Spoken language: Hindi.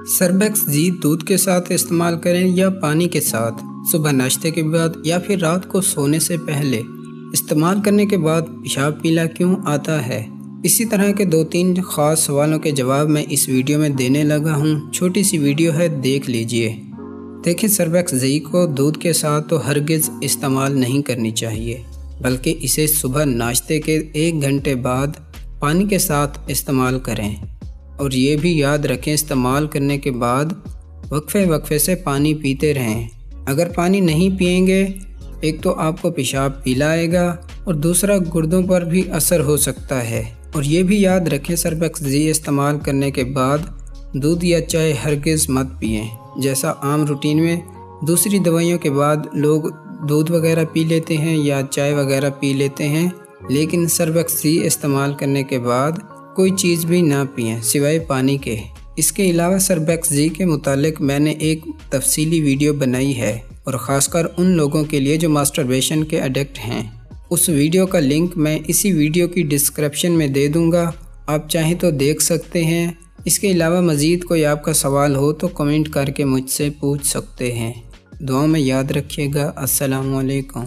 सर्बेक्स जी दूध के साथ इस्तेमाल करें या पानी के साथ, सुबह नाश्ते के बाद या फिर रात को सोने से पहले। इस्तेमाल करने के बाद पेशाब पीला क्यों आता है? इसी तरह के 2-3 ख़ास सवालों के जवाब मैं इस वीडियो में देने लगा हूँ। छोटी सी वीडियो है, देख लीजिए। देखिए, सर्बेक्स जी को दूध के साथ तो हरगिज़ इस्तेमाल नहीं करनी चाहिए, बल्कि इसे सुबह नाश्ते के 1 घंटे बाद पानी के साथ इस्तेमाल करें। और ये भी याद रखें, इस्तेमाल करने के बाद वक्फे से पानी पीते रहें। अगर पानी नहीं पिएंगे, एक तो आपको पेशाब पीला आएगा और दूसरा गुर्दों पर भी असर हो सकता है। और ये भी याद रखें, सर्बेक्स जी इस्तेमाल करने के बाद दूध या चाय हरगिज़ मत पिएं। जैसा आम रूटीन में दूसरी दवाइयों के बाद लोग दूध वगैरह पी लेते हैं या चाय वगैरह पी लेते हैं, लेकिन सर्बेक्स जी इस्तेमाल करने के बाद कोई चीज़ भी ना पिएं सिवाय पानी के। इसके अलावा सर्बेक्स जी के मुतालिक मैंने एक तफसीली वीडियो बनाई है, और ख़ासकर उन लोगों के लिए जो मास्टरबेशन के एडिक्ट हैं। उस वीडियो का लिंक मैं इसी वीडियो की डिस्क्रिप्शन में दे दूँगा, आप चाहें तो देख सकते हैं। इसके अलावा मज़ीद कोई आपका सवाल हो तो कमेंट करके मुझसे पूछ सकते हैं। दुआ में याद रखिएगा। अस्सलामु अलैकुम।